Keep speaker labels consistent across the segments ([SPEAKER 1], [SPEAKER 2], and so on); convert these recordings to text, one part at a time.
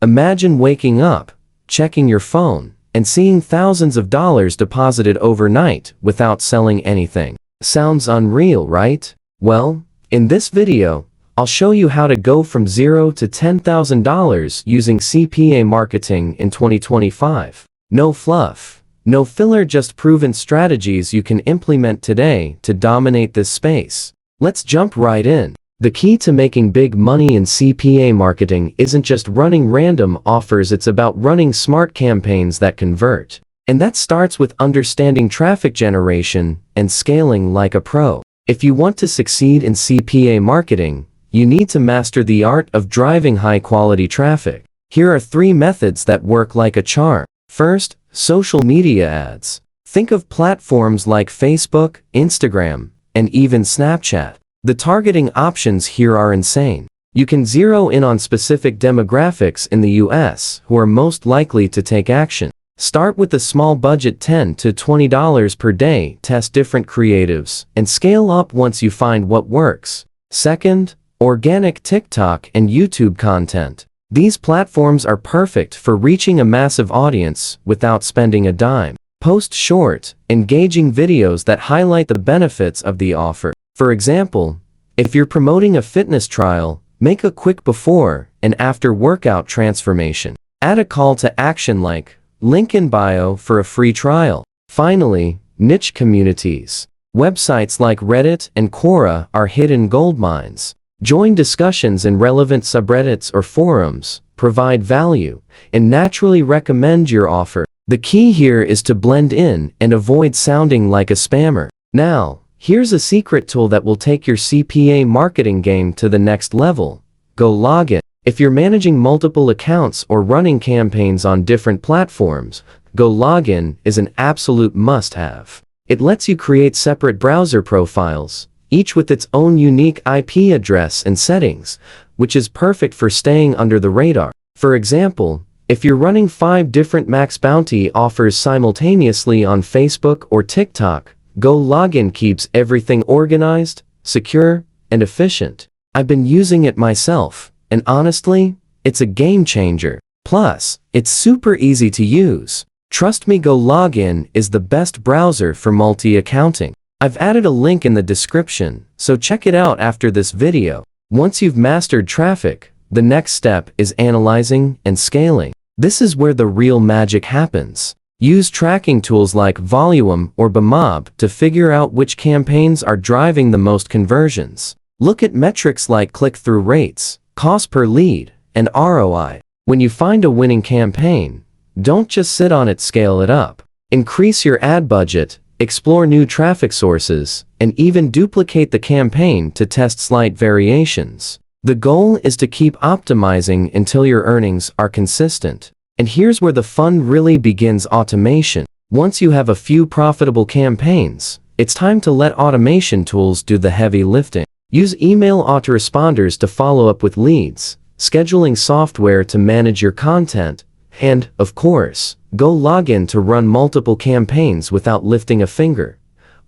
[SPEAKER 1] Imagine waking up, checking your phone, and seeing thousands of dollars deposited overnight without selling anything. Sounds unreal, right? Well, in this video, I'll show you how to go from $0 to $10,000 using CPA marketing in 2025. No fluff, no filler, just proven strategies you can implement today to dominate this space. Let's jump right in. The key to making big money in CPA marketing isn't just running random offers, it's about running smart campaigns that convert. And that starts with understanding traffic generation and scaling like a pro. If you want to succeed in CPA marketing, you need to master the art of driving high-quality traffic. Here are 3 methods that work like a charm. First, social media ads. Think of platforms like Facebook, Instagram, and even Snapchat. The targeting options here are insane. You can zero in on specific demographics in the US who are most likely to take action. Start with a small budget, $10 to $20 per day, test different creatives, and scale up once you find what works. Second, organic TikTok and YouTube content. These platforms are perfect for reaching a massive audience without spending a dime. Post short, engaging videos that highlight the benefits of the offer. For example, if you're promoting a fitness trial, make a quick before and after workout transformation. Add a call to action like, link in bio for a free trial. Finally, niche communities. Websites like Reddit and Quora are hidden goldmines. Join discussions in relevant subreddits or forums, provide value, and naturally recommend your offer. The key here is to blend in and avoid sounding like a spammer. Now, here's a secret tool that will take your CPA marketing game to the next level. GoLogin. If you're managing multiple accounts or running campaigns on different platforms, GoLogin is an absolute must-have. It lets you create separate browser profiles, each with its own unique IP address and settings, which is perfect for staying under the radar. For example, if you're running 5 different MaxBounty offers simultaneously on Facebook or TikTok, GoLogin keeps everything organized, secure, and efficient. I've been using it myself, and honestly, it's a game changer. Plus, it's super easy to use. Trust me, GoLogin is the best browser for multi-accounting. I've added a link in the description, so check it out after this video. Once you've mastered traffic, the next step is analyzing and scaling. This is where the real magic happens. Use tracking tools like Volume or Bmob to figure out which campaigns are driving the most conversions. Look at metrics like click-through rates, cost per lead, and ROI. When you find a winning campaign, don't just sit on it, scale it up. Increase your ad budget, explore new traffic sources, and even duplicate the campaign to test slight variations. The goal is to keep optimizing until your earnings are consistent. And here's where the fun really begins: automation. Once you have a few profitable campaigns, it's time to let automation tools do the heavy lifting. Use email autoresponders to follow up with leads, scheduling software to manage your content, and, of course, GoLogin to run multiple campaigns without lifting a finger.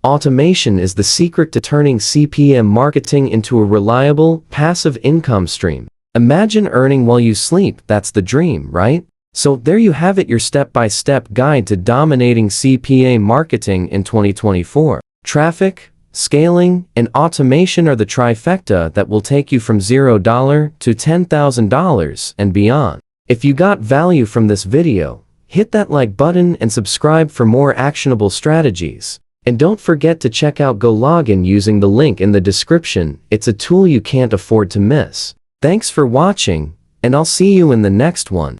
[SPEAKER 1] Automation is the secret to turning CPM marketing into a reliable, passive income stream. Imagine earning while you sleep. That's the dream, right? So there you have it, your step-by-step guide to dominating CPA marketing in 2024. Traffic, scaling, and automation are the trifecta that will take you from $0 to $10,000 and beyond. If you got value from this video, hit that like button and subscribe for more actionable strategies. And don't forget to check out GoLogin using the link in the description. It's a tool you can't afford to miss. Thanks for watching, and I'll see you in the next one.